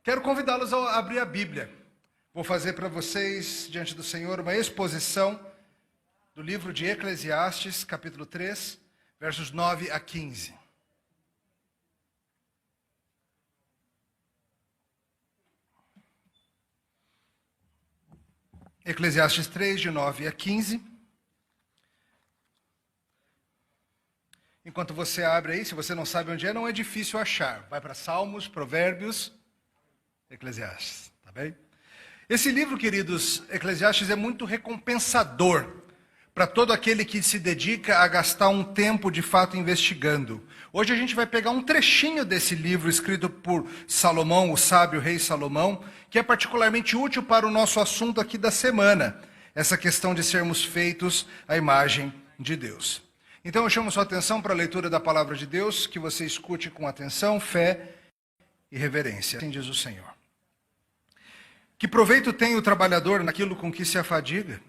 Quero convidá-los a abrir a Bíblia. Vou fazer para vocês, diante do Senhor, uma exposição do livro de Eclesiastes, capítulo 3, versos 9 a 15. Eclesiastes 3, de 9 a 15. Enquanto você abre aí, se você não sabe onde é, não é difícil achar. Vai para Salmos, Provérbios, Eclesiastes, tá bem? Esse livro, queridos, Eclesiastes, é muito recompensador para todo aquele que se dedica a gastar um tempo de fato investigando. Hoje a gente vai pegar um trechinho desse livro escrito por Salomão, o sábio rei Salomão, que é particularmente útil para o nosso assunto aqui da semana, essa questão de sermos feitos à imagem de Deus. Então eu chamo sua atenção para a leitura da palavra de Deus, que você escute com atenção, fé e reverência. Assim diz o Senhor. Que proveito tem o trabalhador naquilo com que se afadiga?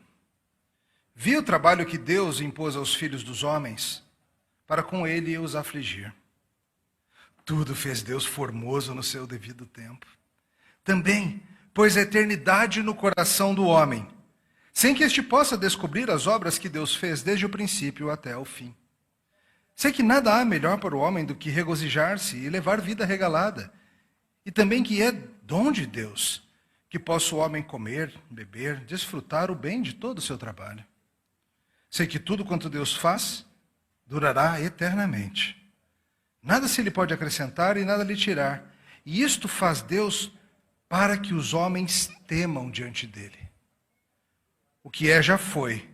Viu o trabalho que Deus impôs aos filhos dos homens, para com ele os afligir. Tudo fez Deus formoso no seu devido tempo. Também pôs a eternidade no coração do homem, sem que este possa descobrir as obras que Deus fez desde o princípio até o fim. Sei que nada há melhor para o homem do que regozijar-se e levar vida regalada, e também que é dom de Deus, que possa o homem comer, beber, desfrutar o bem de todo o seu trabalho. Sei que tudo quanto Deus faz, durará eternamente. Nada se lhe pode acrescentar e nada lhe tirar. E isto faz Deus para que os homens temam diante dele. O que é já foi,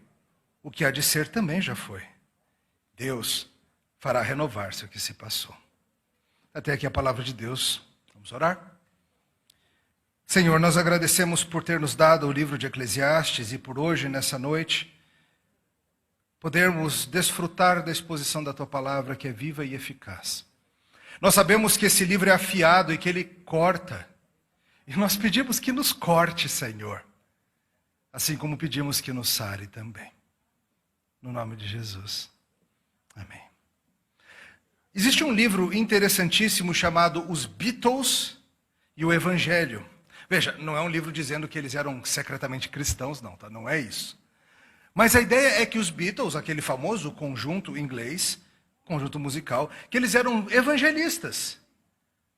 o que há de ser também já foi. Deus fará renovar-se o que se passou. Até aqui a palavra de Deus. Vamos orar? Senhor, nós agradecemos por ter nos dado o livro de Eclesiastes e por hoje, nessa noite, podermos desfrutar da exposição da Tua palavra, que é viva e eficaz. Nós sabemos que esse livro é afiado e que ele corta. E nós pedimos que nos corte, Senhor, assim como pedimos que nos sare também. No nome de Jesus. Amém. Existe um livro interessantíssimo chamado Os Beatles e o Evangelho. Veja, não é um livro dizendo que eles eram secretamente cristãos, não, tá? Não é isso. Mas a ideia é que os Beatles, aquele famoso conjunto inglês, conjunto musical, que eles eram evangelistas.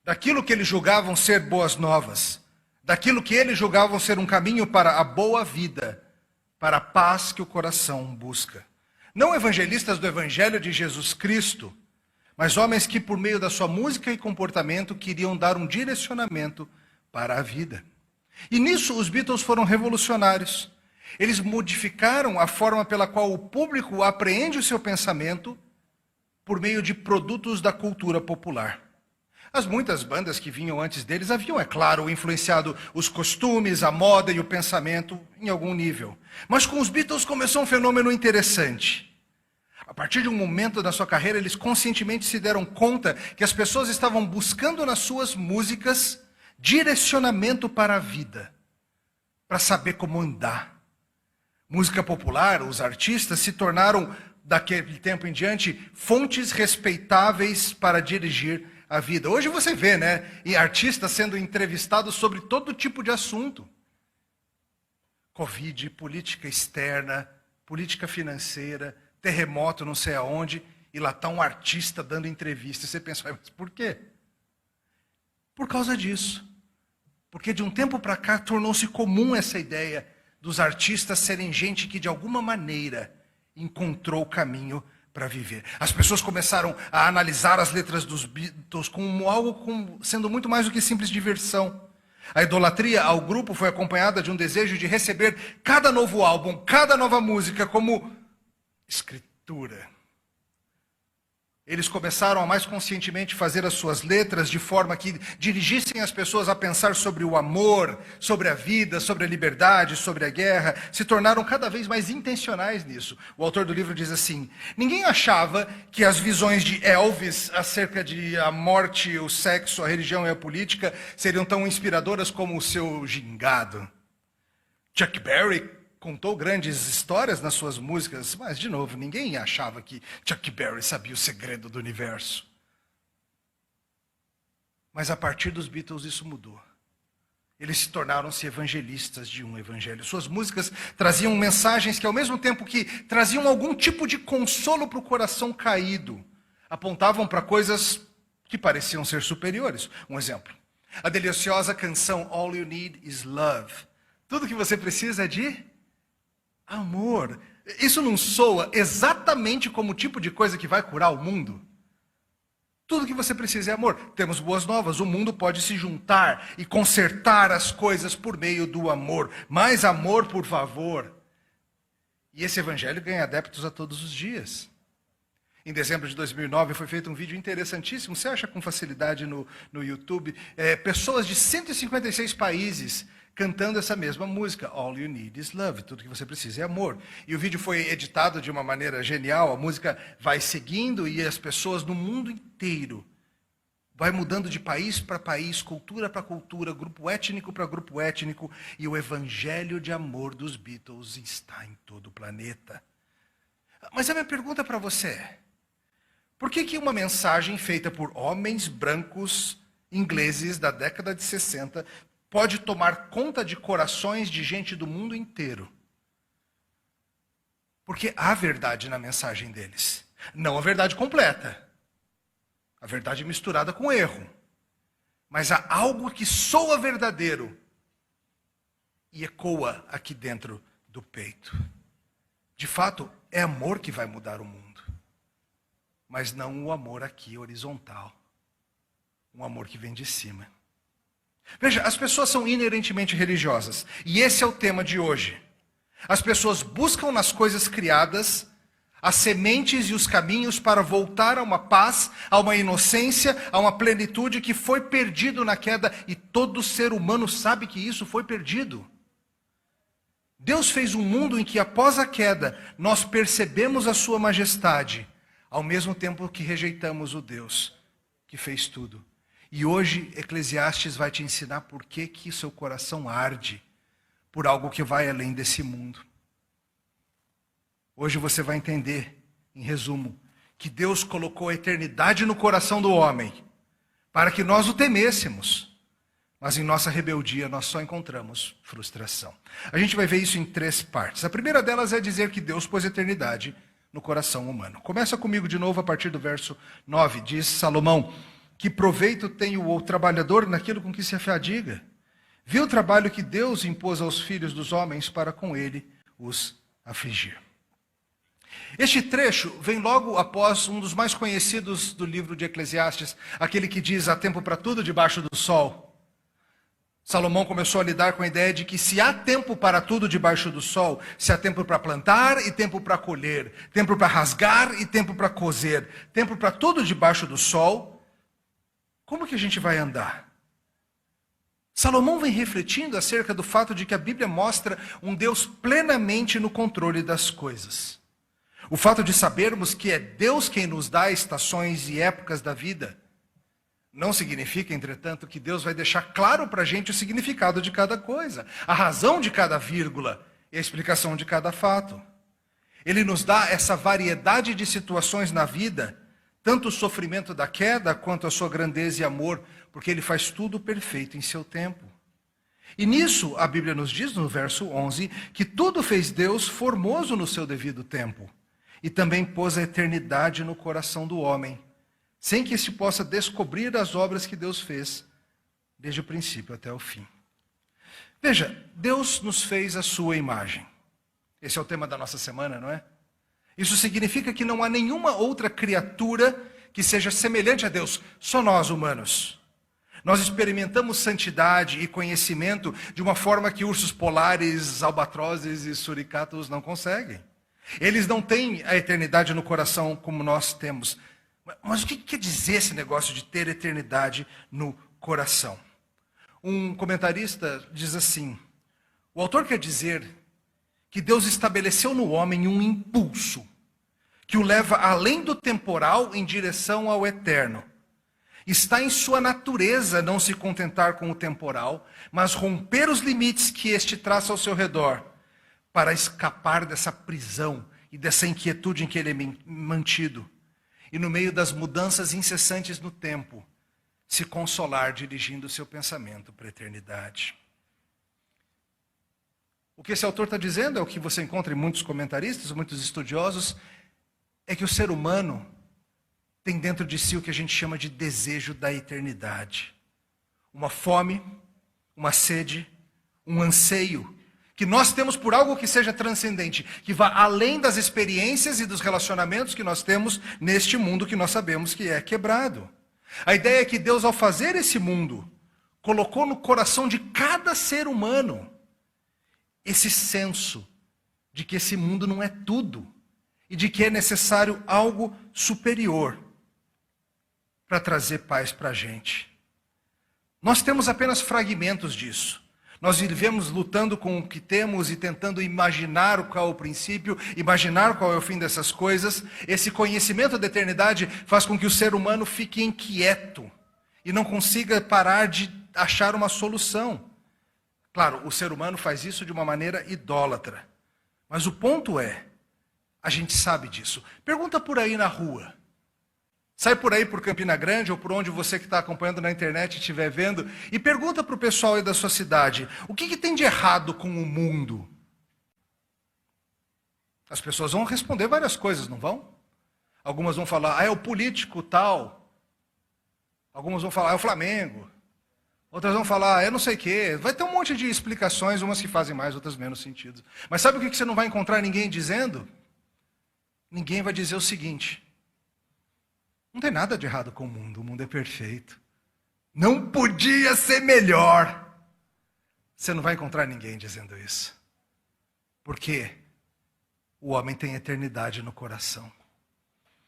Daquilo que eles julgavam ser boas novas. Daquilo que eles julgavam ser um caminho para a boa vida, para a paz que o coração busca. Não evangelistas do Evangelho de Jesus Cristo, mas homens que por meio da sua música e comportamento queriam dar um direcionamento para a vida. E nisso os Beatles foram revolucionários. Eles modificaram a forma pela qual o público apreende o seu pensamento por meio de produtos da cultura popular. As muitas bandas que vinham antes deles haviam, é claro, influenciado os costumes, a moda e o pensamento em algum nível. Mas com os Beatles começou um fenômeno interessante. A partir de um momento da sua carreira, eles conscientemente se deram conta que as pessoas estavam buscando nas suas músicas direcionamento para a vida, para saber como andar. Música popular, os artistas se tornaram, daquele tempo em diante, fontes respeitáveis para dirigir a vida. Hoje você vê, né, e artistas sendo entrevistados sobre todo tipo de assunto. Covid, política externa, política financeira, terremoto não sei aonde, e lá está um artista dando entrevista. E você pensa, mas por quê? Por causa disso. Porque de um tempo para cá tornou-se comum essa ideia dos artistas serem gente que de alguma maneira encontrou o caminho para viver. As pessoas começaram a analisar as letras dos Beatles como algo sendo muito mais do que simples diversão. A idolatria ao grupo foi acompanhada de um desejo de receber cada novo álbum, cada nova música como escritura. Eles começaram a mais conscientemente fazer as suas letras de forma que dirigissem as pessoas a pensar sobre o amor, sobre a vida, sobre a liberdade, sobre a guerra. Se tornaram cada vez mais intencionais nisso. O autor do livro diz assim: ninguém achava que as visões de Elvis acerca de a morte, o sexo, a religião e a política seriam tão inspiradoras como o seu gingado. Chuck Berry contou grandes histórias nas suas músicas, mas, de novo, ninguém achava que Chuck Berry sabia o segredo do universo. Mas a partir dos Beatles isso mudou. Eles tornaram-se evangelistas de um evangelho. Suas músicas traziam mensagens que, ao mesmo tempo que traziam algum tipo de consolo para o coração caído, apontavam para coisas que pareciam ser superiores. Um exemplo: a deliciosa canção All You Need Is Love. Tudo que você precisa é de amor. Isso não soa exatamente como o tipo de coisa que vai curar o mundo? Tudo que você precisa é amor. Temos boas novas. O mundo pode se juntar e consertar as coisas por meio do amor. Mais amor, por favor. E esse evangelho ganha adeptos a todos os dias. Em dezembro de 2009 foi feito um vídeo interessantíssimo. Você acha com facilidade no YouTube. Pessoas de 156 países cantando essa mesma música. All You Need Is Love. Tudo que você precisa é amor. E o vídeo foi editado de uma maneira genial. A música vai seguindo e as pessoas no mundo inteiro vai mudando de país para país, cultura para cultura, grupo étnico para grupo étnico. E o evangelho de amor dos Beatles está em todo o planeta. Mas a minha pergunta para você é: por que uma mensagem feita por homens brancos ingleses da década de 60 pode tomar conta de corações de gente do mundo inteiro? Porque há verdade na mensagem deles. Não a verdade completa. A verdade misturada com erro. Mas há algo que soa verdadeiro e ecoa aqui dentro do peito. De fato, é amor que vai mudar o mundo. Mas não o amor aqui horizontal. Um amor que vem de cima. Veja, as pessoas são inerentemente religiosas. E esse é o tema de hoje. As pessoas buscam nas coisas criadas as sementes e os caminhos para voltar a uma paz, a uma inocência, a uma plenitude que foi perdido na queda. E todo ser humano sabe que isso foi perdido. Deus fez um mundo em que, após a queda, nós percebemos a sua majestade, ao mesmo tempo que rejeitamos o Deus que fez tudo. E hoje, Eclesiastes vai te ensinar por que seu coração arde por algo que vai além desse mundo. Hoje você vai entender, em resumo, que Deus colocou a eternidade no coração do homem para que nós o temêssemos. Mas em nossa rebeldia nós só encontramos frustração. A gente vai ver isso em 3 partes. A primeira delas é dizer que Deus pôs eternidade no coração humano. Começa comigo de novo a partir do verso 9. Diz Salomão: que proveito tem o trabalhador naquilo com que se afadiga? Viu o trabalho que Deus impôs aos filhos dos homens para com ele os afligir. Este trecho vem logo após um dos mais conhecidos do livro de Eclesiastes, aquele que diz: há tempo para tudo debaixo do sol. Salomão começou a lidar com a ideia de que se há tempo para tudo debaixo do sol, se há tempo para plantar e tempo para colher, tempo para rasgar e tempo para coser, tempo para tudo debaixo do sol, como que a gente vai andar? Salomão vem refletindo acerca do fato de que a Bíblia mostra um Deus plenamente no controle das coisas. O fato de sabermos que é Deus quem nos dá estações e épocas da vida não significa, entretanto, que Deus vai deixar claro para a gente o significado de cada coisa, a razão de cada vírgula e a explicação de cada fato. Ele nos dá essa variedade de situações na vida, tanto o sofrimento da queda, quanto a sua grandeza e amor, porque Ele faz tudo perfeito em seu tempo. E nisso, a Bíblia nos diz, no verso 11, que tudo fez Deus formoso no seu devido tempo, e também pôs a eternidade no coração do homem, sem que se possa descobrir as obras que Deus fez, desde o princípio até o fim. Veja, Deus nos fez a sua imagem. Esse é o tema da nossa semana, não é? Isso significa que não há nenhuma outra criatura que seja semelhante a Deus, só nós humanos. Nós experimentamos santidade e conhecimento de uma forma que ursos polares, albatrozes e suricatos não conseguem. Eles não têm a eternidade no coração como nós temos. Mas o que quer dizer esse negócio de ter eternidade no coração? Um comentarista diz assim: o autor quer dizer que Deus estabeleceu no homem um impulso que o leva além do temporal em direção ao eterno. Está em sua natureza não se contentar com o temporal, mas romper os limites que este traça ao seu redor, para escapar dessa prisão e dessa inquietude em que ele é mantido. E no meio das mudanças incessantes no tempo, se consolar dirigindo o seu pensamento para a eternidade. O que esse autor está dizendo, é o que você encontra em muitos comentaristas, muitos estudiosos, é que o ser humano tem dentro de si o que a gente chama de desejo da eternidade. Uma fome, uma sede, um anseio que nós temos por algo que seja transcendente, que vá além das experiências e dos relacionamentos que nós temos neste mundo que nós sabemos que é quebrado. A ideia é que Deus, ao fazer esse mundo, colocou no coração de cada ser humano esse senso de que esse mundo não é tudo e de que é necessário algo superior para trazer paz para a gente. Nós temos apenas fragmentos disso. Nós vivemos lutando com o que temos e tentando imaginar qual é o princípio, imaginar qual é o fim dessas coisas. Esse conhecimento da eternidade faz com que o ser humano fique inquieto e não consiga parar de achar uma solução. Claro, o ser humano faz isso de uma maneira idólatra. Mas o ponto é, a gente sabe disso. Pergunta por aí na rua. Sai por aí por Campina Grande ou por onde você que está acompanhando na internet estiver vendo e pergunta para o pessoal aí da sua cidade, o que tem de errado com o mundo? As pessoas vão responder várias coisas, não vão? Algumas vão falar, é o político tal. Algumas vão falar, é o Flamengo. Outras vão falar, é não sei o quê. Vai ter um monte de explicações, umas que fazem mais, outras menos sentido. Mas sabe o que você não vai encontrar ninguém dizendo? Ninguém vai dizer o seguinte: não tem nada de errado com o mundo é perfeito. Não podia ser melhor. Você não vai encontrar ninguém dizendo isso. Porque o homem tem eternidade no coração.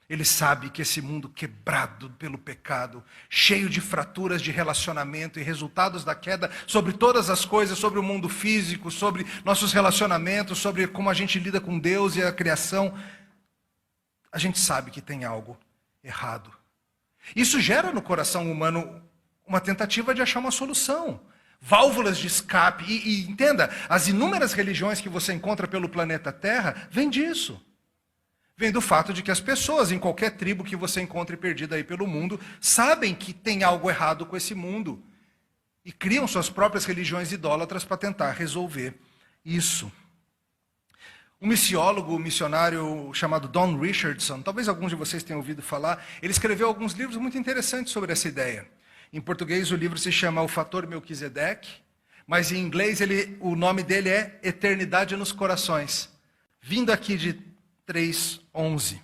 Ele sabe que esse mundo quebrado pelo pecado, cheio de fraturas de relacionamento e resultados da queda sobre todas as coisas, sobre o mundo físico, sobre nossos relacionamentos, sobre como a gente lida com Deus e a criação, a gente sabe que tem algo errado. Isso gera no coração humano uma tentativa de achar uma solução. Válvulas de escape. E entenda, as inúmeras religiões que você encontra pelo planeta Terra vêm disso. Vem do fato de que as pessoas, em qualquer tribo que você encontre perdida aí pelo mundo, sabem que tem algo errado com esse mundo. E criam suas próprias religiões idólatras para tentar resolver isso. Um missiólogo, um missionário chamado Don Richardson, talvez alguns de vocês tenham ouvido falar, ele escreveu alguns livros muito interessantes sobre essa ideia. Em português o livro se chama O Fator Melquisedeque, mas em inglês o nome dele é Eternidade nos Corações, vindo aqui de 3:11.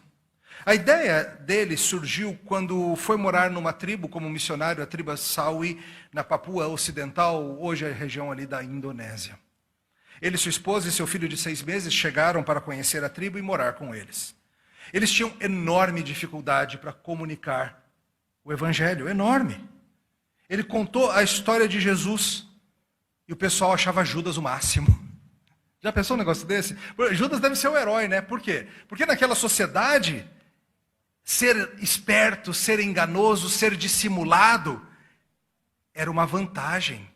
A ideia dele surgiu quando foi morar numa tribo como missionário, a tribo Sawi, na Papua Ocidental, hoje é a região ali da Indonésia. Ele, sua esposa e seu filho de 6 meses chegaram para conhecer a tribo e morar com eles. Eles tinham enorme dificuldade para comunicar o evangelho, enorme. Ele contou a história de Jesus e o pessoal achava Judas o máximo. Já pensou um negócio desse? Judas deve ser o herói, né? Por quê? Porque naquela sociedade, ser esperto, ser enganoso, ser dissimulado era uma vantagem.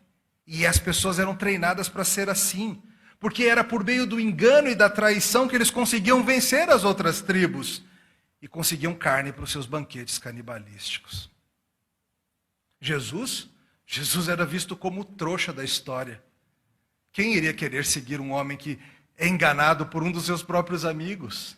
E as pessoas eram treinadas para ser assim. Porque era por meio do engano e da traição que eles conseguiam vencer as outras tribos. E conseguiam carne para os seus banquetes canibalísticos. Jesus era visto como o trouxa da história. Quem iria querer seguir um homem que é enganado por um dos seus próprios amigos?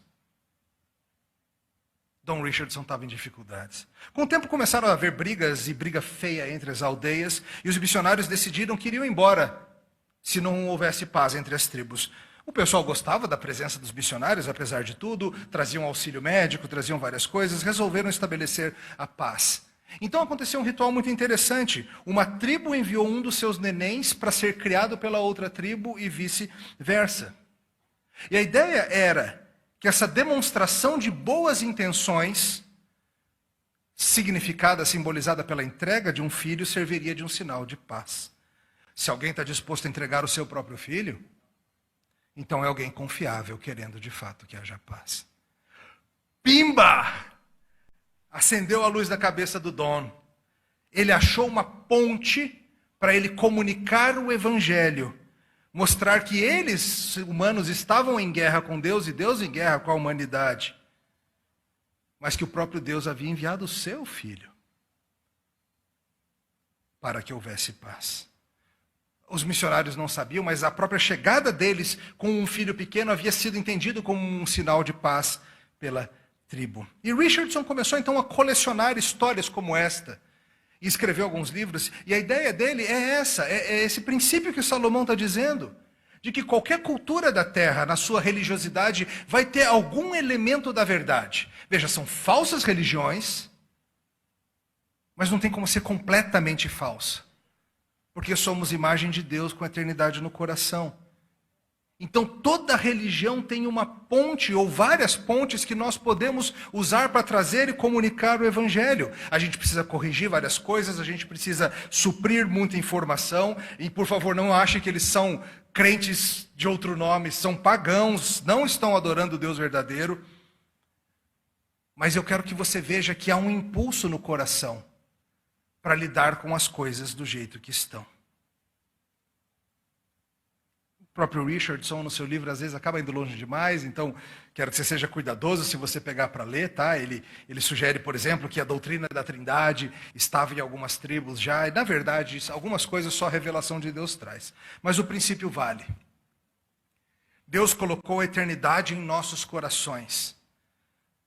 Don Richardson estava em dificuldades. Com o tempo começaram a haver brigas e briga feia entre as aldeias, e os missionários decidiram que iriam embora se não houvesse paz entre as tribos. O pessoal gostava da presença dos missionários, apesar de tudo, traziam auxílio médico, traziam várias coisas, resolveram estabelecer a paz. Então aconteceu um ritual muito interessante. Uma tribo enviou um dos seus nenéns para ser criado pela outra tribo e vice-versa. E a ideia era que essa demonstração de boas intenções, significada, simbolizada pela entrega de um filho, serviria de um sinal de paz. Se alguém está disposto a entregar o seu próprio filho, então é alguém confiável, querendo de fato que haja paz. Pimba! Acendeu a luz da cabeça do Don. Ele achou uma ponte para ele comunicar o evangelho. Mostrar que eles, humanos, estavam em guerra com Deus e Deus em guerra com a humanidade. Mas que o próprio Deus havia enviado o seu filho para que houvesse paz. Os missionários não sabiam, mas a própria chegada deles com um filho pequeno havia sido entendido como um sinal de paz pela tribo. E Richardson começou então a colecionar histórias como esta, e escreveu alguns livros, e a ideia dele é essa, é esse princípio que Salomão está dizendo, de que qualquer cultura da terra, na sua religiosidade, vai ter algum elemento da verdade. Veja, são falsas religiões, mas não tem como ser completamente falsa, porque somos imagem de Deus com a eternidade no coração. Então toda religião tem uma ponte ou várias pontes que nós podemos usar para trazer e comunicar o evangelho. A gente precisa corrigir várias coisas, a gente precisa suprir muita informação, e por favor não ache que eles são crentes de outro nome, são pagãos, não estão adorando o Deus verdadeiro. Mas eu quero que você veja que há um impulso no coração para lidar com as coisas do jeito que estão. O próprio Richardson, no seu livro, às vezes acaba indo longe demais, então quero que você seja cuidadoso se você pegar para ler, tá? Ele sugere, por exemplo, que a doutrina da Trindade estava em algumas tribos já, e na verdade, algumas coisas só a revelação de Deus traz. Mas o princípio vale. Deus colocou a eternidade em nossos corações,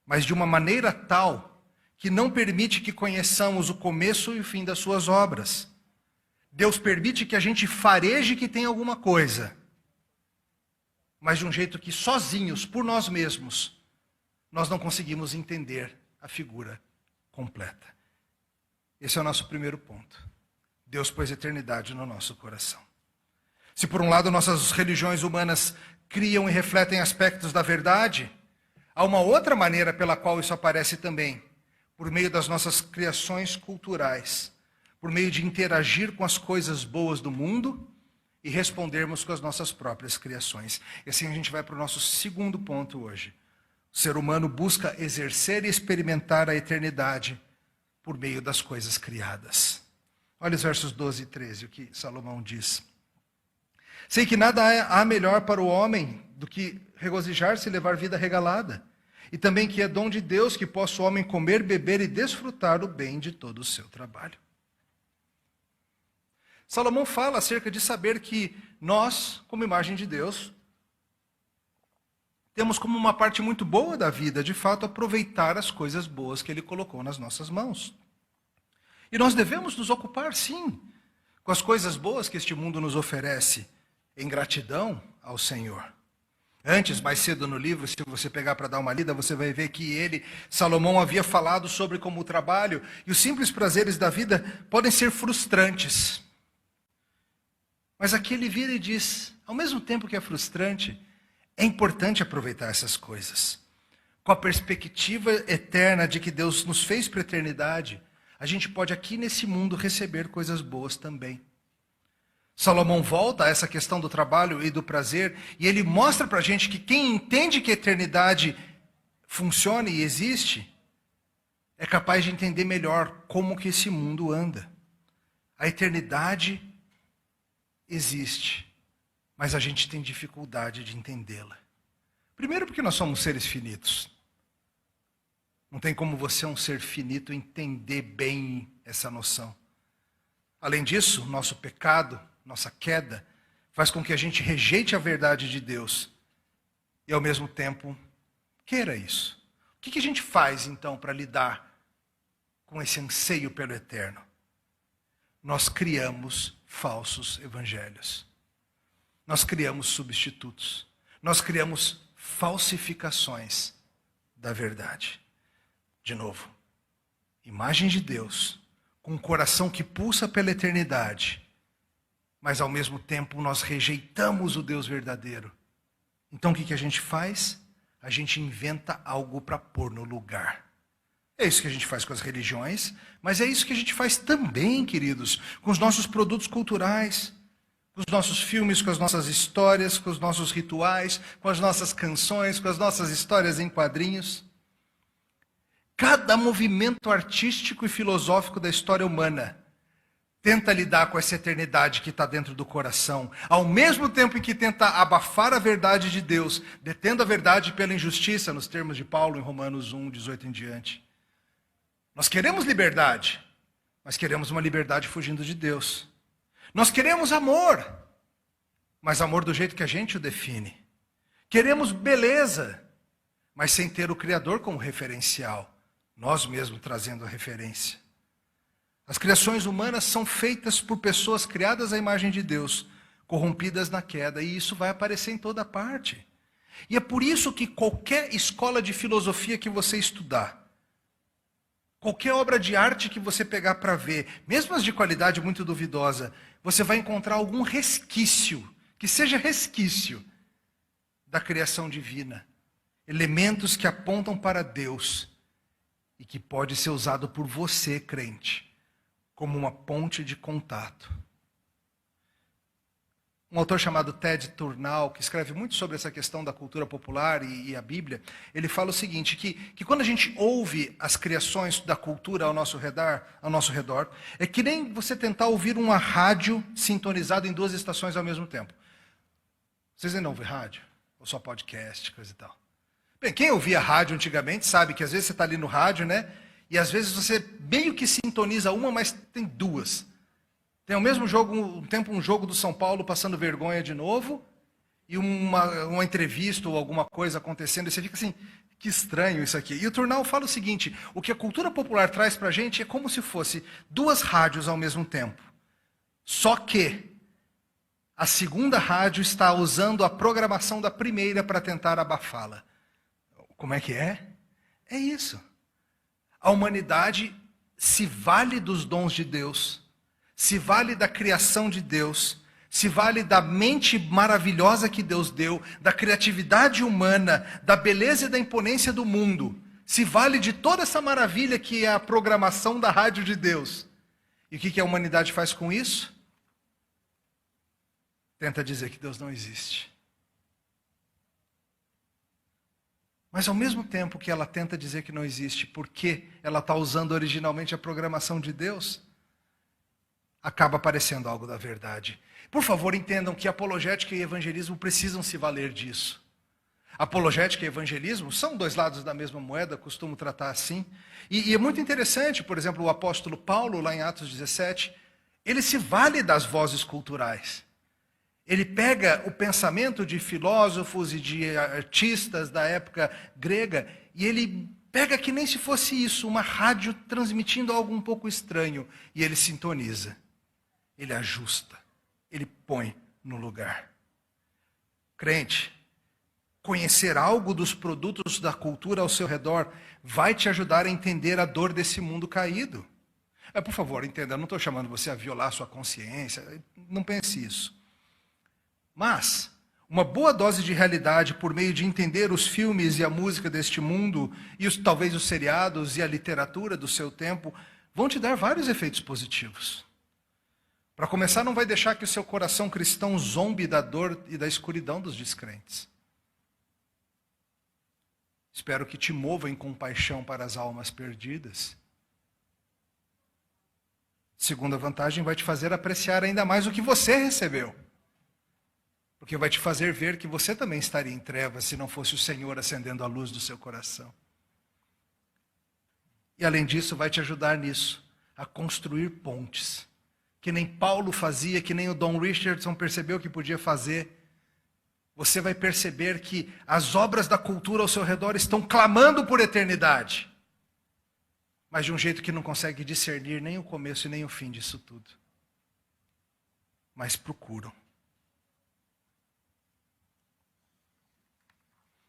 mas de uma maneira tal que não permite que conheçamos o começo e o fim das suas obras. Deus permite que a gente fareje que tem alguma coisa, mas de um jeito que sozinhos, por nós mesmos, nós não conseguimos entender a figura completa. Esse é o nosso primeiro ponto. Deus pôs eternidade no nosso coração. Se por um lado nossas religiões humanas criam e refletem aspectos da verdade, há uma outra maneira pela qual isso aparece também, por meio das nossas criações culturais, por meio de interagir com as coisas boas do mundo e respondermos com as nossas próprias criações. E assim a gente vai para o nosso segundo ponto hoje. O ser humano busca exercer e experimentar a eternidade por meio das coisas criadas. Olha os versos 12 e 13, o que Salomão diz. Sei que nada há melhor para o homem do que regozijar-se e levar vida regalada, e também que é dom de Deus que possa o homem comer, beber e desfrutar o bem de todo o seu trabalho. Salomão fala acerca de saber que nós, como imagem de Deus, temos como uma parte muito boa da vida, de fato, aproveitar as coisas boas que Ele colocou nas nossas mãos. E nós devemos nos ocupar, sim, com as coisas boas que este mundo nos oferece, em gratidão ao Senhor. Antes, mais cedo no livro, se você pegar para dar uma lida, você vai ver que Salomão, havia falado sobre como o trabalho e os simples prazeres da vida podem ser frustrantes. Mas aqui ele vira e diz, ao mesmo tempo que é frustrante, é importante aproveitar essas coisas. Com a perspectiva eterna de que Deus nos fez para a eternidade, a gente pode aqui nesse mundo receber coisas boas também. Salomão volta a essa questão do trabalho e do prazer, e ele mostra para a gente que quem entende que a eternidade funciona e existe, é capaz de entender melhor como que esse mundo anda. A eternidade existe, mas a gente tem dificuldade de entendê-la. Primeiro porque nós somos seres finitos. Não tem como você, um ser finito, entender bem essa noção. Além disso, nosso pecado, nossa queda, faz com que a gente rejeite a verdade de Deus e, ao mesmo tempo, queira isso. O que a gente faz, então, para lidar com esse anseio pelo eterno? Nós criamos falsos evangelhos. Nós criamos substitutos. Nós criamos falsificações da verdade. De novo, imagem de Deus, com um coração que pulsa pela eternidade, mas ao mesmo tempo nós rejeitamos o Deus verdadeiro. Então o que a gente faz? A gente inventa algo para pôr no lugar. É isso que a gente faz com as religiões, mas é isso que a gente faz também, queridos, com os nossos produtos culturais, com os nossos filmes, com as nossas histórias, com os nossos rituais, com as nossas canções, com as nossas histórias em quadrinhos. Cada movimento artístico e filosófico da história humana tenta lidar com essa eternidade que está dentro do coração, ao mesmo tempo em que tenta abafar a verdade de Deus, detendo a verdade pela injustiça, nos termos de Paulo em Romanos 1, 18 em diante. Nós queremos liberdade, mas queremos uma liberdade fugindo de Deus. Nós queremos amor, mas amor do jeito que a gente o define. Queremos beleza, mas sem ter o Criador como referencial, nós mesmos trazendo a referência. As criações humanas são feitas por pessoas criadas à imagem de Deus, corrompidas na queda, e isso vai aparecer em toda parte. E é por isso que qualquer escola de filosofia que você estudar, qualquer obra de arte que você pegar para ver, mesmo as de qualidade muito duvidosa, você vai encontrar algum resquício, que seja resquício, da criação divina. Elementos que apontam para Deus e que pode ser usado por você, crente, como uma ponte de contato. Um autor chamado Ted Turnal, que escreve muito sobre essa questão da cultura popular e a Bíblia, ele fala o seguinte, que quando a gente ouve as criações da cultura ao nosso redor, é que nem você tentar ouvir uma rádio sintonizada em duas estações ao mesmo tempo. Vocês ainda ouvem rádio? Ou só podcast, coisa e tal? Bem, quem ouvia rádio antigamente sabe que às vezes você está ali no rádio, né? E às vezes você meio que sintoniza uma, mas tem duas. Tem ao mesmo tempo um jogo do São Paulo passando vergonha de novo, e uma entrevista ou alguma coisa acontecendo, e você fica assim, que estranho isso aqui. E o Turnal fala o seguinte, o que a cultura popular traz para a gente é como se fosse duas rádios ao mesmo tempo. Só que a segunda rádio está usando a programação da primeira para tentar abafá-la. Como é que é? É isso. A humanidade se vale dos dons de Deus, se vale da criação de Deus, se vale da mente maravilhosa que Deus deu, da criatividade humana, da beleza e da imponência do mundo, se vale de toda essa maravilha que é a programação da rádio de Deus. E o que a humanidade faz com isso? Tenta dizer que Deus não existe. Mas ao mesmo tempo que ela tenta dizer que não existe, porque ela está usando originalmente a programação de Deus, acaba aparecendo algo da verdade. Por favor, entendam que apologética e evangelismo precisam se valer disso. Apologética e evangelismo são dois lados da mesma moeda, costumo tratar assim. E é muito interessante, por exemplo, o apóstolo Paulo, lá em Atos 17, ele se vale das vozes culturais. Ele pega o pensamento de filósofos e de artistas da época grega e ele pega que nem se fosse isso, uma rádio transmitindo algo um pouco estranho, e ele sintoniza, ele ajusta, ele põe no lugar. Crente, conhecer algo dos produtos da cultura ao seu redor vai te ajudar a entender a dor desse mundo caído. Por favor, entenda, eu não estou chamando você a violar sua consciência, não pense isso. Mas uma boa dose de realidade por meio de entender os filmes e a música deste mundo, e talvez os seriados e a literatura do seu tempo, vão te dar vários efeitos positivos. Para começar, não vai deixar que o seu coração cristão zombe da dor e da escuridão dos descrentes. Espero que te mova em compaixão para as almas perdidas. Segunda vantagem, vai te fazer apreciar ainda mais o que você recebeu. Porque vai te fazer ver que você também estaria em trevas se não fosse o Senhor acendendo a luz do seu coração. E além disso, vai te ajudar nisso, a construir pontes. Que nem Paulo fazia, que nem o Don Richardson percebeu que podia fazer. Você vai perceber que as obras da cultura ao seu redor estão clamando por eternidade. Mas de um jeito que não consegue discernir nem o começo e nem o fim disso tudo. Mas procuram.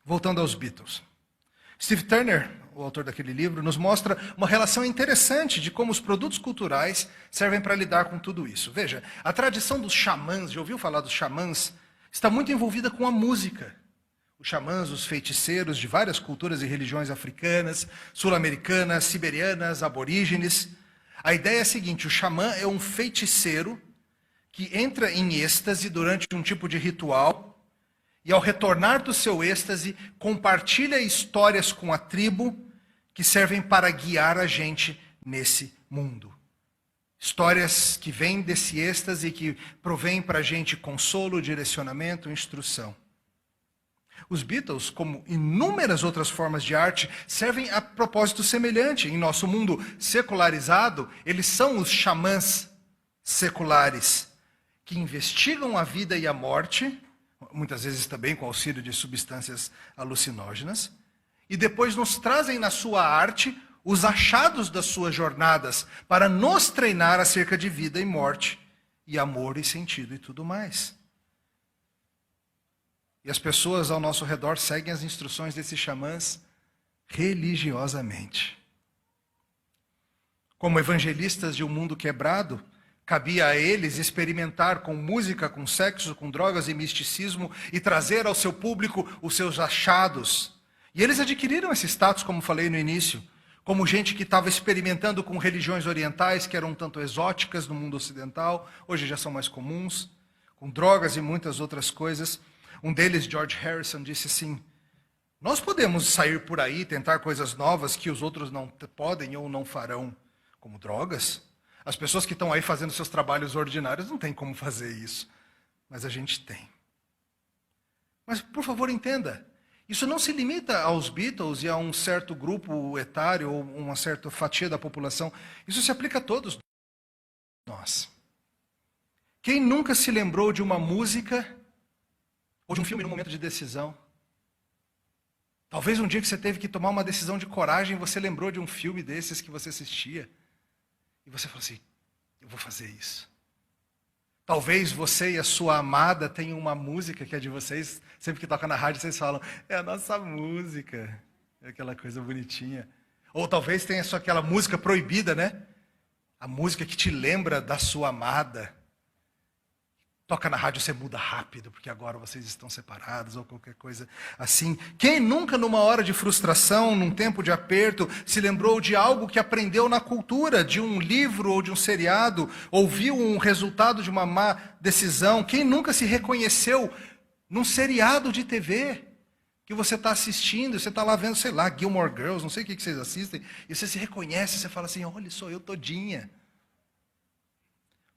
Voltando aos Beatles. Steve Turner, o autor daquele livro, nos mostra uma relação interessante de como os produtos culturais servem para lidar com tudo isso. Veja, a tradição dos xamãs, já ouviu falar dos xamãs? Está muito envolvida com a música. Os xamãs, os feiticeiros de várias culturas e religiões africanas, sul-americanas, siberianas, aborígenes. A ideia é a seguinte, o xamã é um feiticeiro que entra em êxtase durante um tipo de ritual, e ao retornar do seu êxtase, compartilha histórias com a tribo que servem para guiar a gente nesse mundo. Histórias que vêm desse êxtase e que provêm para a gente consolo, direcionamento, instrução. Os Beatles, como inúmeras outras formas de arte, servem a propósito semelhante. Em nosso mundo secularizado, eles são os xamãs seculares, que investigam a vida e a morte, muitas vezes também com auxílio de substâncias alucinógenas, e depois nos trazem na sua arte os achados das suas jornadas para nos treinar acerca de vida e morte, e amor e sentido e tudo mais. E as pessoas ao nosso redor seguem as instruções desses xamãs religiosamente. Como evangelistas de um mundo quebrado, cabia a eles experimentar com música, com sexo, com drogas e misticismo e trazer ao seu público os seus achados. E eles adquiriram esse status, como falei no início, como gente que estava experimentando com religiões orientais que eram um tanto exóticas no mundo ocidental, hoje já são mais comuns, com drogas e muitas outras coisas. Um deles, George Harrison, disse assim: nós podemos sair por aí e tentar coisas novas que os outros não podem ou não farão, como drogas. As pessoas que estão aí fazendo seus trabalhos ordinários não têm como fazer isso, mas a gente tem. Mas, por favor, entenda, isso não se limita aos Beatles e a um certo grupo etário ou uma certa fatia da população. Isso se aplica a todos nós. Quem nunca se lembrou de uma música ou de um filme num momento de decisão? Talvez um dia que você teve que tomar uma decisão de coragem, você lembrou de um filme desses que você assistia. E você falou assim: eu vou fazer isso. Talvez você e a sua amada tenham uma música que é de vocês. Sempre que toca na rádio, vocês falam: é a nossa música. É aquela coisa bonitinha. Ou talvez tenha só aquela música proibida, né? A música que te lembra da sua amada. Toca na rádio, você muda rápido, porque agora vocês estão separados, ou qualquer coisa assim. Quem nunca, numa hora de frustração, num tempo de aperto, se lembrou de algo que aprendeu na cultura, de um livro ou de um seriado, ou viu um resultado de uma má decisão? Quem nunca se reconheceu num seriado de TV que você está assistindo, você está lá vendo, sei lá, Gilmore Girls, não sei o que vocês assistem, e você se reconhece, você fala assim: olha, sou eu todinha.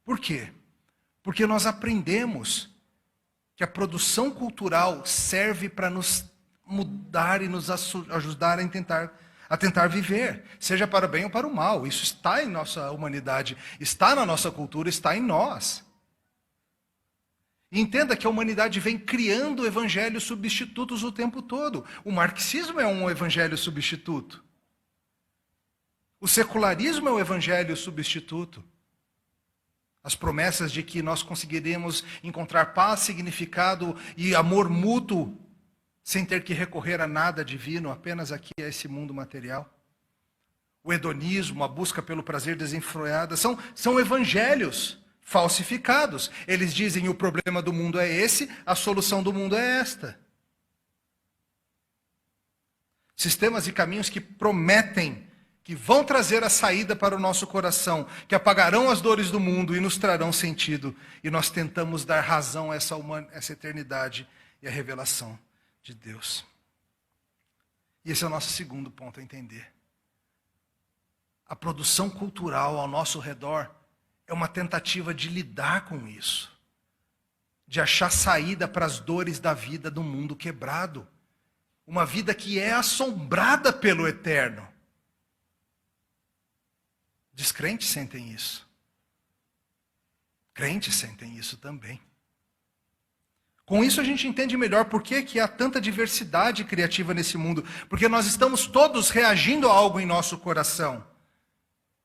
Por quê? Porque nós aprendemos que a produção cultural serve para nos mudar e nos ajudar a tentar viver, seja para o bem ou para o mal. Isso está em nossa humanidade, está na nossa cultura, está em nós. E entenda que a humanidade vem criando evangelhos substitutos o tempo todo. O marxismo é um evangelho substituto. O secularismo é um evangelho substituto. As promessas de que nós conseguiremos encontrar paz, significado e amor mútuo sem ter que recorrer a nada divino, apenas aqui a esse mundo material. O hedonismo, a busca pelo prazer desenfreada, são evangelhos falsificados. Eles dizem: o problema do mundo é esse, a solução do mundo é esta. Sistemas e caminhos que prometem que vão trazer a saída para o nosso coração, que apagarão as dores do mundo e nos trarão sentido. E nós tentamos dar razão a essa eternidade e a revelação de Deus. E esse é o nosso segundo ponto a entender. A produção cultural ao nosso redor é uma tentativa de lidar com isso, de achar saída para as dores da vida do mundo quebrado. Uma vida que é assombrada pelo eterno. Descrentes sentem isso. Crentes sentem isso também. Com isso a gente entende melhor por que há tanta diversidade criativa nesse mundo. Porque nós estamos todos reagindo a algo em nosso coração.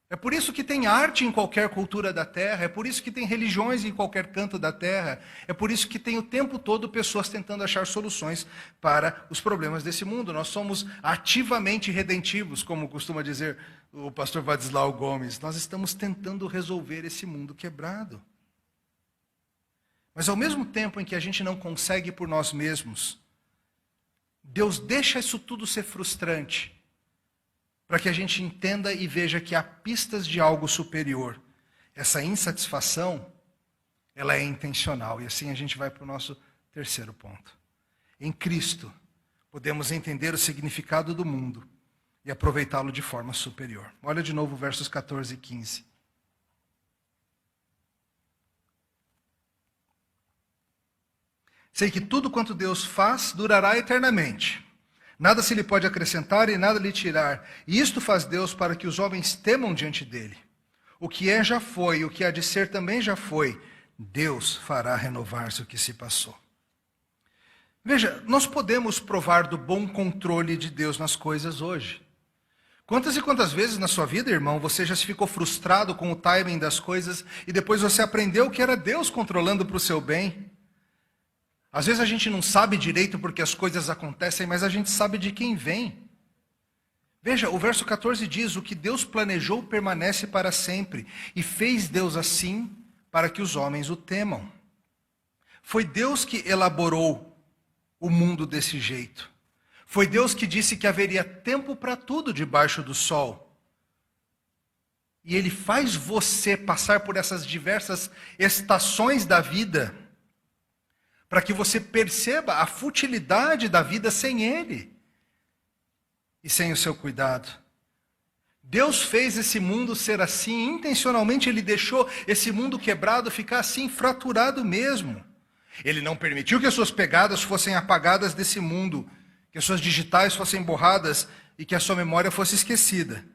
É por isso que tem arte em qualquer cultura da terra. É por isso que tem religiões em qualquer canto da terra. É por isso que tem o tempo todo pessoas tentando achar soluções para os problemas desse mundo. Nós somos ativamente redentivos, como costuma dizer o pastor Vadislau Gomes. Nós estamos tentando resolver esse mundo quebrado. Mas ao mesmo tempo em que a gente não consegue por nós mesmos, Deus deixa isso tudo ser frustrante, para que a gente entenda e veja que há pistas de algo superior. Essa insatisfação, ela é intencional. E assim a gente vai para o nosso terceiro ponto. Em Cristo, podemos entender o significado do mundo e aproveitá-lo de forma superior. Olha de novo versos 14 e 15. Sei que tudo quanto Deus faz durará eternamente. Nada se lhe pode acrescentar e nada lhe tirar. E isto faz Deus para que os homens temam diante dele. O que é já foi, o que há de ser também já foi. Deus fará renovar-se o que se passou. Veja, nós podemos provar do bom controle de Deus nas coisas hoje. Quantas e quantas vezes na sua vida, irmão, você já se ficou frustrado com o timing das coisas e depois você aprendeu que era Deus controlando para o seu bem? Às vezes a gente não sabe direito porque as coisas acontecem, mas a gente sabe de quem vem. Veja, o verso 14 diz: o que Deus planejou permanece para sempre, e fez Deus assim para que os homens o temam. Foi Deus que elaborou o mundo desse jeito. Foi Deus que disse que haveria tempo para tudo debaixo do sol. E Ele faz você passar por essas diversas estações da vida, para que você perceba a futilidade da vida sem Ele e sem o seu cuidado. Deus fez esse mundo ser assim, intencionalmente Ele deixou esse mundo quebrado ficar assim, fraturado mesmo. Ele não permitiu que as suas pegadas fossem apagadas desse mundo, que as suas digitais fossem borradas e que a sua memória fosse esquecida.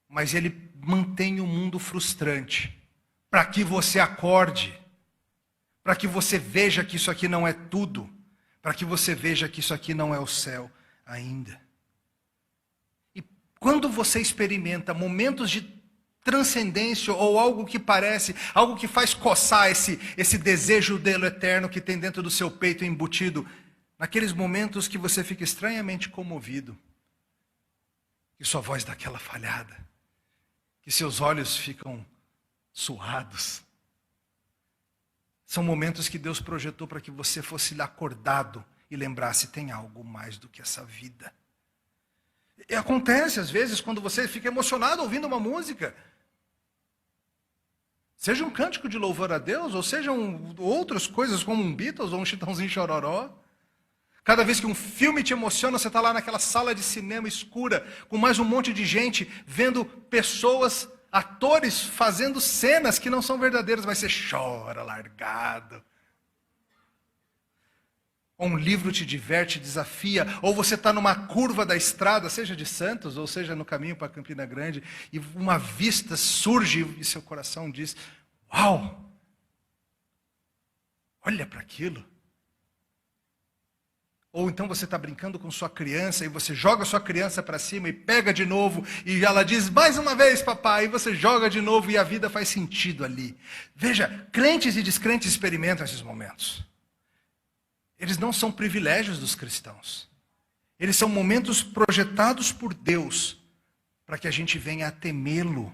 Mas Ele mantém o mundo frustrante, para que você acorde, para que você veja que isso aqui não é tudo, para que você veja que isso aqui não é o céu ainda. E quando você experimenta momentos de transcendência ou algo que parece, algo que faz coçar esse desejo dele eterno que tem dentro do seu peito embutido, naqueles momentos que você fica estranhamente comovido, que sua voz dá aquela falhada, que seus olhos ficam suados, são momentos que Deus projetou para que você fosse acordado e lembrasse: tem algo mais do que essa vida. E acontece às vezes quando você fica emocionado ouvindo uma música, seja um cântico de louvor a Deus, ou sejam outras coisas como um Beatles ou um Chitãozinho Chororó. Cada vez que um filme te emociona, você está lá naquela sala de cinema escura, com mais um monte de gente, vendo pessoas, atores, fazendo cenas que não são verdadeiras, mas você chora largado. Ou um livro te diverte, desafia, ou você está numa curva da estrada, seja de Santos, ou seja no caminho para Campina Grande, e uma vista surge e seu coração diz: uau! Olha para aquilo. Ou então você está brincando com sua criança e você joga sua criança para cima e pega de novo e ela diz: mais uma vez, papai, e você joga de novo e a vida faz sentido ali. Veja, crentes e descrentes experimentam esses momentos. Eles não são privilégios dos cristãos. Eles são momentos projetados por Deus para que a gente venha a temê-lo.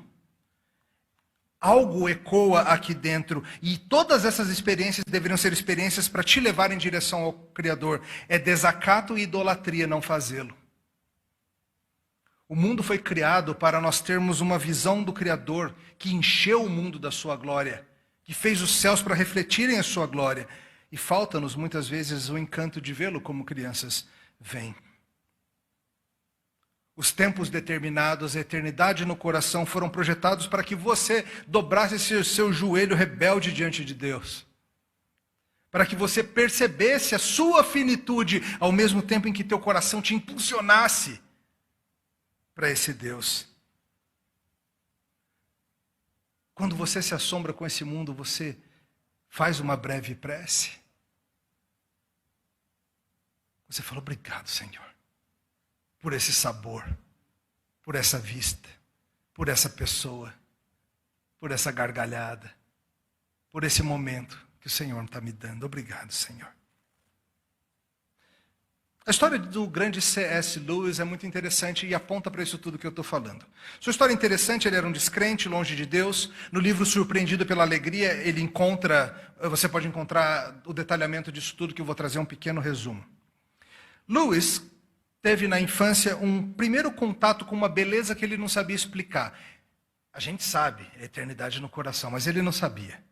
Algo ecoa aqui dentro e todas essas experiências deveriam ser experiências para te levar em direção ao Criador. É desacato e idolatria não fazê-lo. O mundo foi criado para nós termos uma visão do Criador que encheu o mundo da sua glória, que fez os céus para refletirem a sua glória. E falta-nos muitas vezes o encanto de vê-lo como crianças veem. Os tempos determinados, a eternidade no coração foram projetados para que você dobrasse seu joelho rebelde diante de Deus. Para que você percebesse a sua finitude, ao mesmo tempo em que teu coração te impulsionasse para esse Deus. Quando você se assombra com esse mundo, você faz uma breve prece. Você fala: obrigado, Senhor, por esse sabor, por essa vista, por essa pessoa, por essa gargalhada, por esse momento que o Senhor está me dando. Obrigado, Senhor. A história do grande C.S. Lewis é muito interessante e aponta para isso tudo que eu estou falando. Sua história é interessante: ele era um descrente, longe de Deus. No livro Surpreendido pela Alegria, você pode encontrar o detalhamento disso tudo, que eu vou trazer um pequeno resumo. Lewis teve na infância um primeiro contato com uma beleza que ele não sabia explicar. A gente sabe, a eternidade no coração, mas ele não sabia.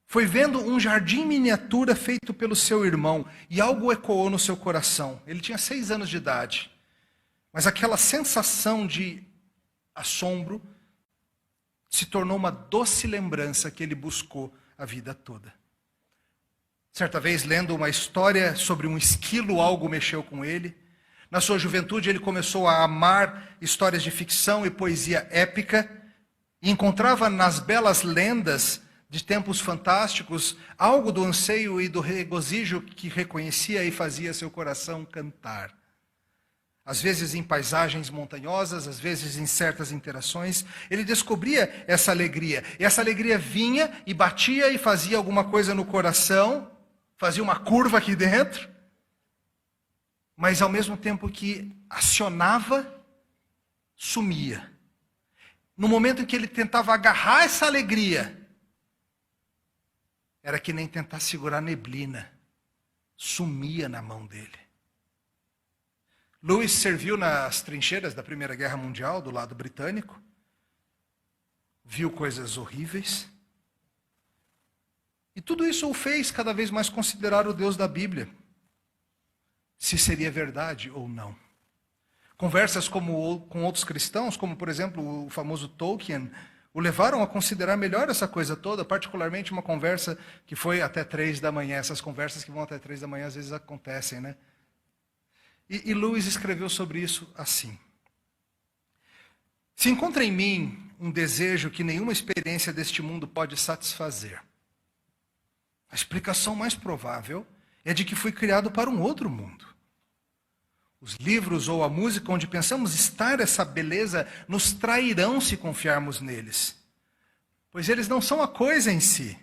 Foi vendo um jardim miniatura feito pelo seu irmão e algo ecoou no seu coração. Ele tinha 6 anos de idade. Mas aquela sensação de assombro se tornou uma doce lembrança que ele buscou a vida toda. Certa vez, lendo uma história sobre um esquilo, algo mexeu com ele. Na sua juventude, ele começou a amar histórias de ficção e poesia épica e encontrava nas belas lendas de tempos fantásticos, algo do anseio e do regozijo que reconhecia e fazia seu coração cantar. Às vezes em paisagens montanhosas, às vezes em certas interações, ele descobria essa alegria. E essa alegria vinha e batia e fazia alguma coisa no coração, fazia uma curva aqui dentro, mas ao mesmo tempo que acionava, sumia. No momento em que ele tentava agarrar essa alegria, era que nem tentar segurar neblina, sumia na mão dele. Lewis serviu nas trincheiras da Primeira Guerra Mundial, do lado britânico, viu coisas horríveis, e tudo isso o fez cada vez mais considerar o Deus da Bíblia, se seria verdade ou não. Conversas com outros cristãos, como por exemplo o famoso Tolkien, o levaram a considerar melhor essa coisa toda, particularmente uma conversa que foi até 3 da manhã. Essas conversas que vão até 3 da manhã às vezes acontecem, né? E Lewis escreveu sobre isso assim: se encontra em mim um desejo que nenhuma experiência deste mundo pode satisfazer, a explicação mais provável é de que fui criado para um outro mundo. Os livros ou a música onde pensamos estar essa beleza nos trairão se confiarmos neles, pois eles não são a coisa em si,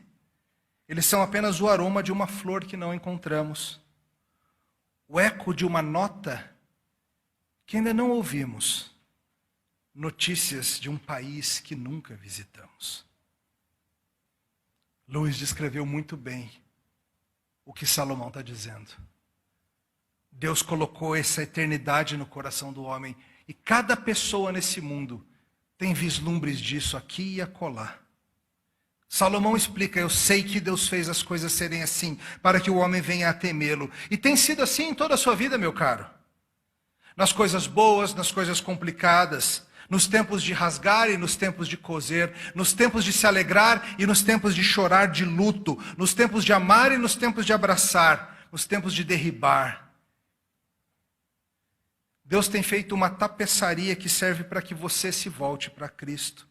eles são apenas o aroma de uma flor que não encontramos, o eco de uma nota que ainda não ouvimos, notícias de um país que nunca visitamos. Lewis descreveu muito bem o que Salomão está dizendo. Deus colocou essa eternidade no coração do homem, e cada pessoa nesse mundo tem vislumbres disso aqui e acolá. Salomão explica: eu sei que Deus fez as coisas serem assim, para que o homem venha a temê-lo. E tem sido assim em toda a sua vida, meu caro. Nas coisas boas, nas coisas complicadas, nos tempos de rasgar e nos tempos de coser, nos tempos de se alegrar e nos tempos de chorar de luto, nos tempos de amar e nos tempos de abraçar, nos tempos de derribar. Deus tem feito uma tapeçaria que serve para que você se volte para Cristo.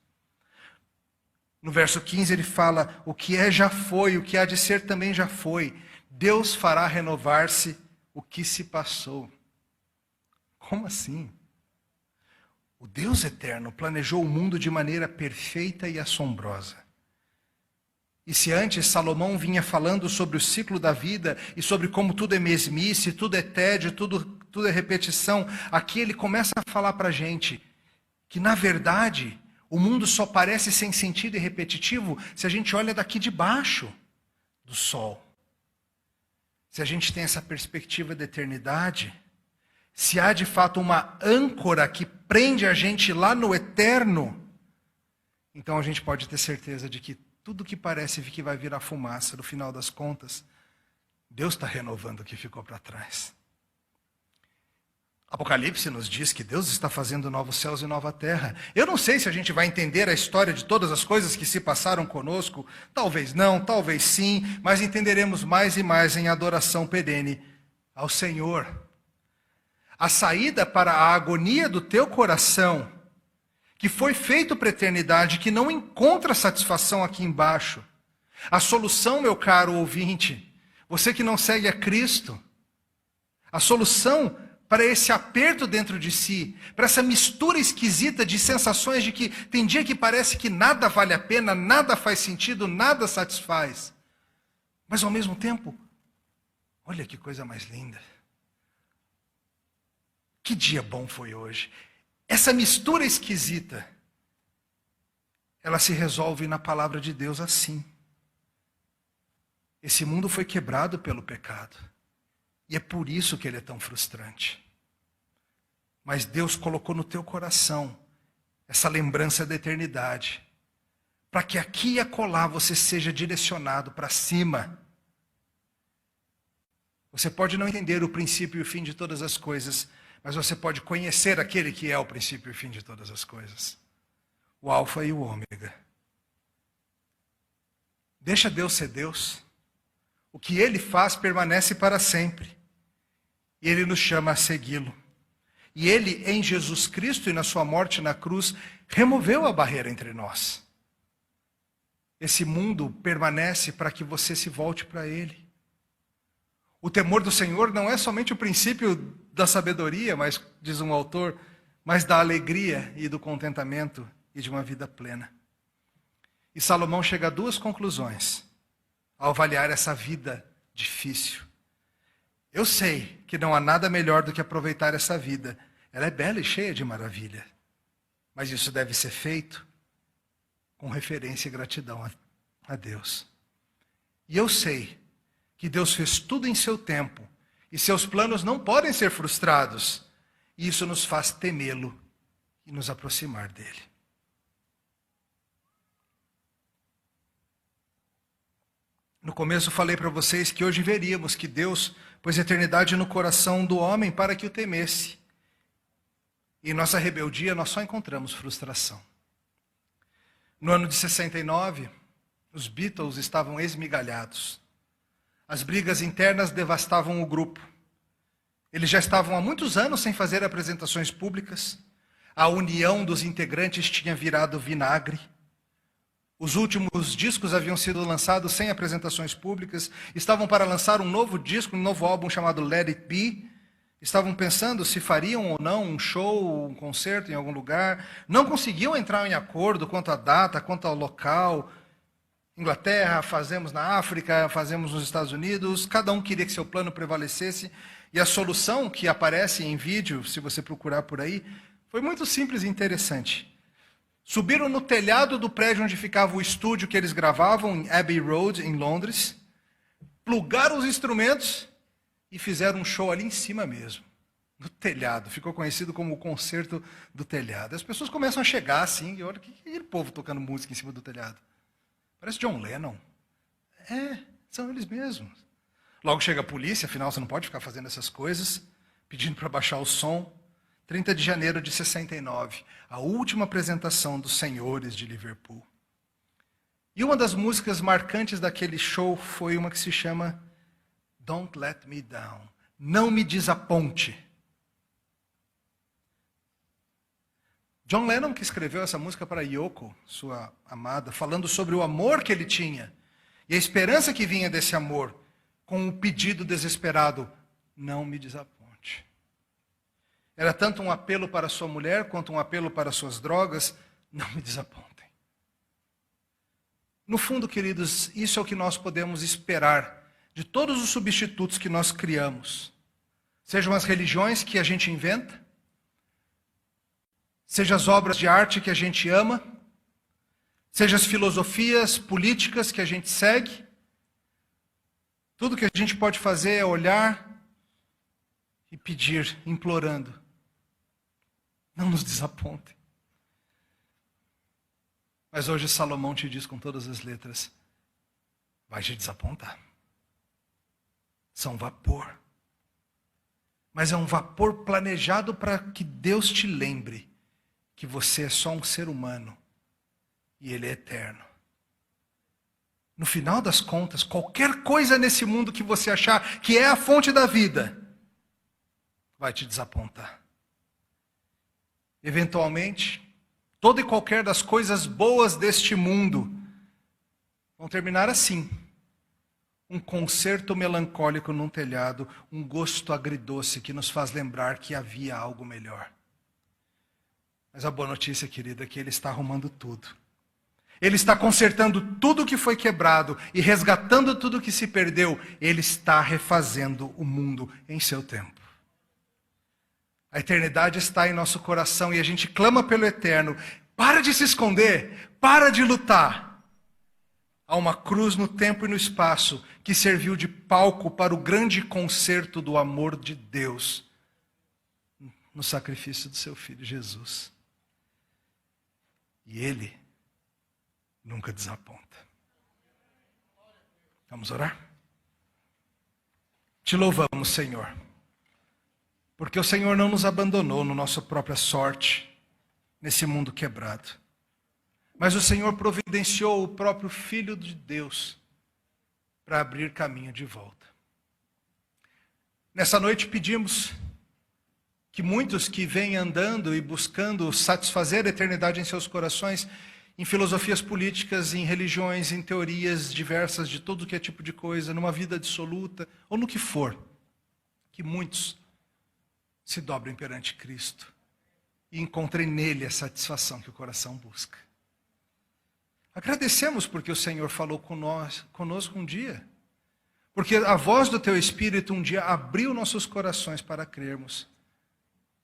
No verso 15 ele fala: o que é já foi, o que há de ser também já foi. Deus fará renovar-se o que se passou. Como assim? O Deus eterno planejou o mundo de maneira perfeita e assombrosa. E se antes Salomão vinha falando sobre o ciclo da vida e sobre como tudo é mesmice, tudo é tédio, tudo é repetição, aqui ele começa a falar para a gente que, na verdade, o mundo só parece sem sentido e repetitivo se a gente olha daqui de baixo do sol. Se a gente tem essa perspectiva da eternidade, se há de fato uma âncora que prende a gente lá no eterno, então a gente pode ter certeza de que tudo que parece que vai virar fumaça, no final das contas, Deus está renovando o que ficou para trás. Apocalipse nos diz que Deus está fazendo novos céus e nova terra. Eu não sei se a gente vai entender a história de todas as coisas que se passaram conosco. Talvez não, talvez sim, mas entenderemos mais e mais em adoração perene ao Senhor. A saída para a agonia do teu coração, que foi feito para a eternidade, que não encontra satisfação aqui embaixo. A solução, meu caro ouvinte, você que não segue a Cristo, a solução para esse aperto dentro de si, para essa mistura esquisita de sensações de que tem dia que parece que nada vale a pena, nada faz sentido, nada satisfaz. Mas ao mesmo tempo, olha que coisa mais linda. Que dia bom foi hoje. Essa mistura esquisita, ela se resolve na palavra de Deus assim. Esse mundo foi quebrado pelo pecado. E é por isso que ele é tão frustrante. Mas Deus colocou no teu coração essa lembrança da eternidade, para que aqui e acolá você seja direcionado para cima. Você pode não entender o princípio e o fim de todas as coisas, mas você pode conhecer aquele que é o princípio e o fim de todas as coisas. O alfa e o ômega. Deixa Deus ser Deus. O que Ele faz permanece para sempre. E Ele nos chama a segui-lo. E Ele, em Jesus Cristo e na sua morte na cruz, removeu a barreira entre nós. Esse mundo permanece para que você se volte para Ele. O temor do Senhor não é somente o princípio da sabedoria, mas, diz um autor, mas da alegria e do contentamento e de uma vida plena. E Salomão chega a duas conclusões ao avaliar essa vida difícil. Eu sei que não há nada melhor do que aproveitar essa vida. Ela é bela e cheia de maravilha. Mas isso deve ser feito com referência e gratidão a Deus. E eu sei que Deus fez tudo em seu tempo, e seus planos não podem ser frustrados. E isso nos faz temê-lo e nos aproximar dele. No começo falei para vocês que hoje veríamos que Deus pôs eternidade no coração do homem para que o temesse. E em nossa rebeldia nós só encontramos frustração. No ano de 69, os Beatles estavam esmigalhados. As brigas internas devastavam o grupo. Eles já estavam há muitos anos sem fazer apresentações públicas. A união dos integrantes tinha virado vinagre. Os últimos discos haviam sido lançados sem apresentações públicas. Estavam para lançar um novo disco, um novo álbum chamado Let It Be. Estavam pensando se fariam ou não um show, um concerto em algum lugar. Não conseguiam entrar em acordo quanto à data, quanto ao local. Inglaterra, fazemos na África, fazemos nos Estados Unidos. Cada um queria que seu plano prevalecesse. E a solução que aparece em vídeo, se você procurar por aí, foi muito simples e interessante. Subiram no telhado do prédio onde ficava o estúdio que eles gravavam, em Abbey Road, em Londres. Plugaram os instrumentos e fizeram um show ali em cima mesmo, no telhado. Ficou conhecido como o concerto do telhado. As pessoas começam a chegar assim, e olha, que aquele povo tocando música em cima do telhado? Parece John Lennon. É, são eles mesmos. Logo chega a polícia, afinal você não pode ficar fazendo essas coisas, pedindo para baixar o som. 30 de janeiro de 69, a última apresentação dos Senhores de Liverpool. E uma das músicas marcantes daquele show foi uma que se chama Don't Let Me Down. Não me desaponte. John Lennon que escreveu essa música para Yoko, sua amada, falando sobre o amor que ele tinha e a esperança que vinha desse amor, com um pedido desesperado, não me desaponte. Era tanto um apelo para sua mulher, quanto um apelo para suas drogas, não me desapontem. No fundo, queridos, isso é o que nós podemos esperar de todos os substitutos que nós criamos. Sejam as religiões que a gente inventa, sejam as obras de arte que a gente ama, sejam as filosofias políticas que a gente segue. Tudo que a gente pode fazer é olhar e pedir, implorando. Não nos desapontem. Mas hoje Salomão te diz com todas as letras, vai te desapontar. São vapor. Mas é um vapor planejado para que Deus te lembre que você é só um ser humano e Ele é eterno. No final das contas, qualquer coisa nesse mundo que você achar que é a fonte da vida, vai te desapontar. Eventualmente, toda e qualquer das coisas boas deste mundo vão terminar assim. Um concerto melancólico num telhado, um gosto agridoce que nos faz lembrar que havia algo melhor. Mas a boa notícia, querida, é que Ele está arrumando tudo. Ele está consertando tudo que foi quebrado e resgatando tudo que se perdeu. Ele está refazendo o mundo em seu tempo. A eternidade está em nosso coração e a gente clama pelo eterno. Para de se esconder, para de lutar. Há uma cruz no tempo e no espaço que serviu de palco para o grande concerto do amor de Deus no sacrifício do seu Filho Jesus. E Ele nunca desaponta. Vamos orar? Te louvamos, Senhor. Porque o Senhor não nos abandonou na nossa própria sorte, nesse mundo quebrado. Mas o Senhor providenciou o próprio Filho de Deus para abrir caminho de volta. Nessa noite pedimos que muitos que vêm andando e buscando satisfazer a eternidade em seus corações, em filosofias políticas, em religiões, em teorias diversas de todo que é tipo de coisa, numa vida dissoluta, ou no que for, que muitos se dobrem perante Cristo e encontrem nele a satisfação que o coração busca. Agradecemos porque o Senhor falou conosco um dia, porque a voz do Teu Espírito um dia abriu nossos corações para crermos,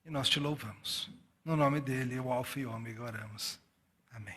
e nós Te louvamos. No nome dele, o Alfa e o Ômega, oramos. Amém.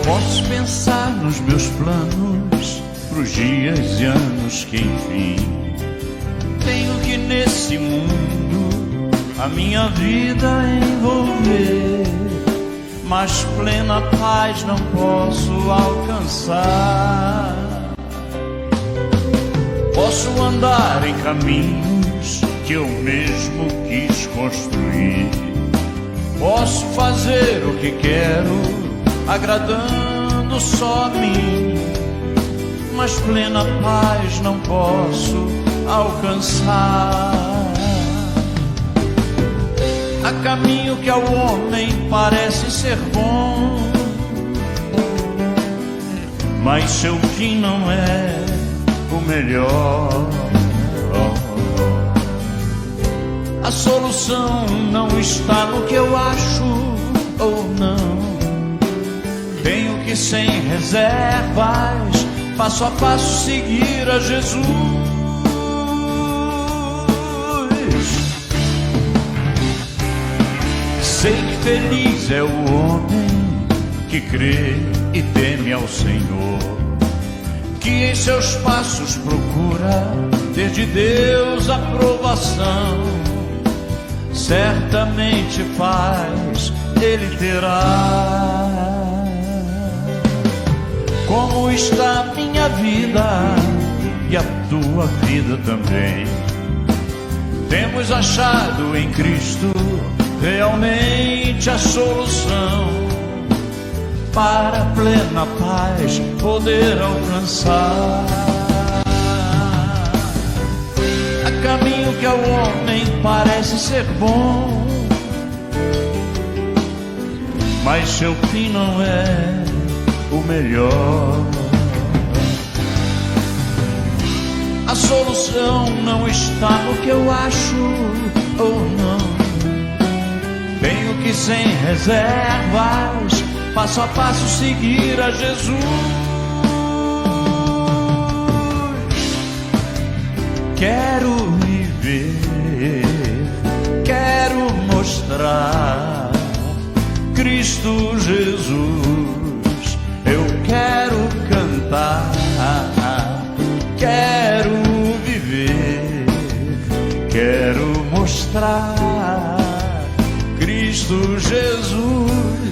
Posso pensar nos meus planos, pros dias e anos que enfim tenho que nesse mundo a minha vida envolver, mas plena paz não posso alcançar. Posso andar em caminhos que eu mesmo quis construir, posso fazer o que quero, agradando só a mim, mas plena paz não posso alcançar. Há caminho que ao homem parece ser bom, mas seu fim não é o melhor. A solução não está no que eu acho ou não. Tenho que sem reservas, passo a passo seguir a Jesus. Sei que feliz é o homem que crê e teme ao Senhor, que em seus passos procura ter de Deus aprovação. Certamente faz, ele terá. Como está a minha vida e a tua vida também? Temos achado em Cristo realmente a solução para a plena paz poder alcançar. Há caminho que ao homem parece ser bom, mas seu fim não é o melhor. A solução não está no que eu acho ou não. Tenho que sem reservas, passo a passo seguir a Jesus. Quero viver, quero mostrar Cristo Jesus. Eu quero cantar, quero viver, quero mostrar Cristo Jesus.